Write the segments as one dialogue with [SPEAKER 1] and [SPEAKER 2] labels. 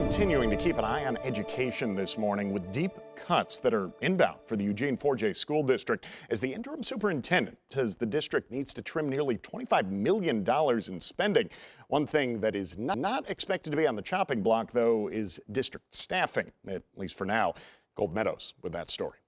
[SPEAKER 1] Continuing to keep an eye on education this morning with deep cuts that are inbound for the Eugene 4J school district as the interim superintendent says the district needs to trim nearly $25 million in spending. One thing that is not expected to be on the chopping block, though, is district staffing, at least for now. Colt Meadows with that story.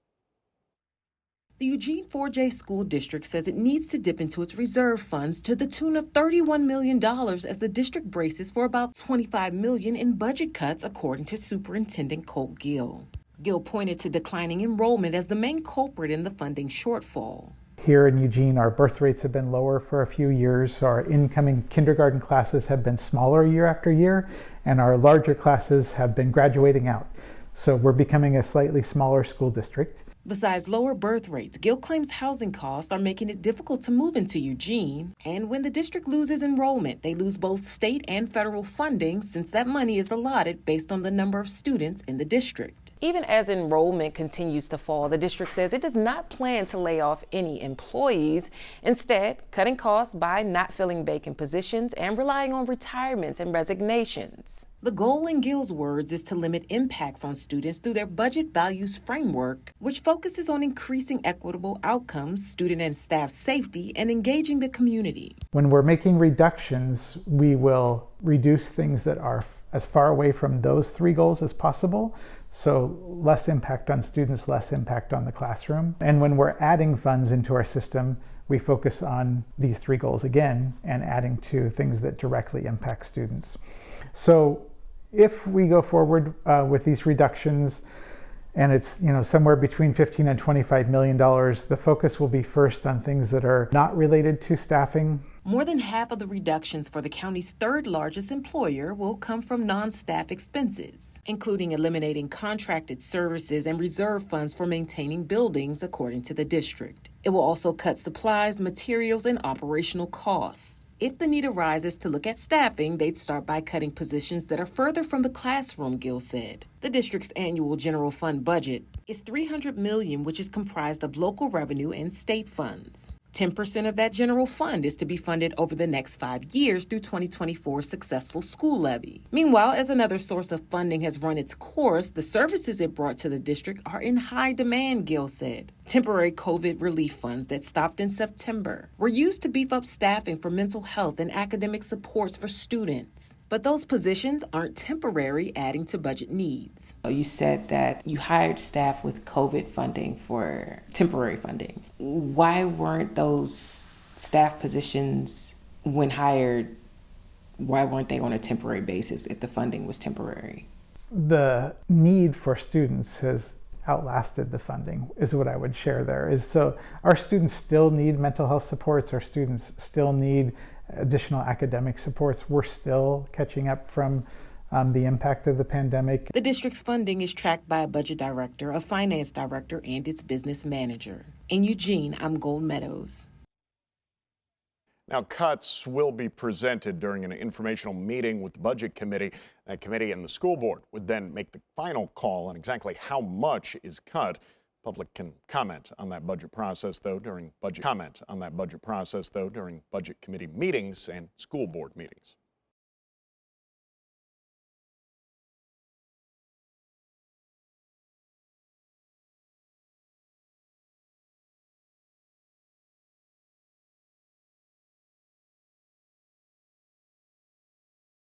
[SPEAKER 2] The Eugene 4J school district says it needs to dip into its reserve funds to the tune of $31 million as the district braces for about $25 million in budget cuts, according to Superintendent Colt Gill. Gill pointed to declining enrollment as the main culprit in the funding shortfall.
[SPEAKER 3] Here in Eugene, our birth rates have been lower for a few years. Our incoming kindergarten classes have been smaller year after year, and our larger classes have been graduating out. So we're becoming a slightly smaller school district.
[SPEAKER 2] Besides lower birth rates, Gill claims housing costs are making it difficult to move into Eugene. And when the district loses enrollment, they lose both state and federal funding since that money is allotted based on the number of students in the district. Even as enrollment continues to fall, the district says it does not plan to lay off any employees, instead cutting costs by not filling vacant positions and relying on retirements and resignations. The goal, in Gill's words, is to limit impacts on students through their budget values framework, which focuses on increasing equitable outcomes, student and staff safety, and engaging the community.
[SPEAKER 3] When we're making reductions, we will reduce things that are as far away from those three goals as possible. So less impact on students, less impact on the classroom. And when we're adding funds into our system, we focus on these three goals again and adding to things that directly impact students. So if we go forward with these reductions, and it's somewhere between $15 and $25 million, the focus will be first on things that are not related to staffing.
[SPEAKER 2] More than half of the reductions for the county's third largest employer will come from non-staff expenses, including eliminating contracted services and reserve funds for maintaining buildings, according to the district. It will also cut supplies, materials, and operational costs. If the need arises to look at staffing, they'd start by cutting positions that are further from the classroom, Gill said. The district's annual general fund budget is $300 million, which is comprised of local revenue and state funds. 10% of that general fund is to be funded over the next 5 years through 2024's successful school levy. Meanwhile, as another source of funding has run its course, the services it brought to the district are in high demand, Gill said. Temporary COVID relief funds that stopped in September were used to beef up staffing for mental health and academic supports for students. But those positions aren't temporary, adding to budget needs.
[SPEAKER 4] You said that you hired staff with COVID funding for temporary funding. Why weren't those staff positions, when hired, why weren't they on a temporary basis if the funding was temporary?
[SPEAKER 3] The need for students has outlasted the funding, is what I would share there. So our students still need mental health supports, our students still need additional academic supports. We're still catching up from the impact of the pandemic.
[SPEAKER 2] The district's funding is tracked by a budget director, a finance director, and its business manager. In Eugene, I'm Colt Meadows.
[SPEAKER 1] Now, cuts will be presented during an informational meeting with the Budget Committee. That committee and the school board would then make the final call on exactly how much is cut. Public can comment on that budget process, though, during budget committee meetings and school board meetings.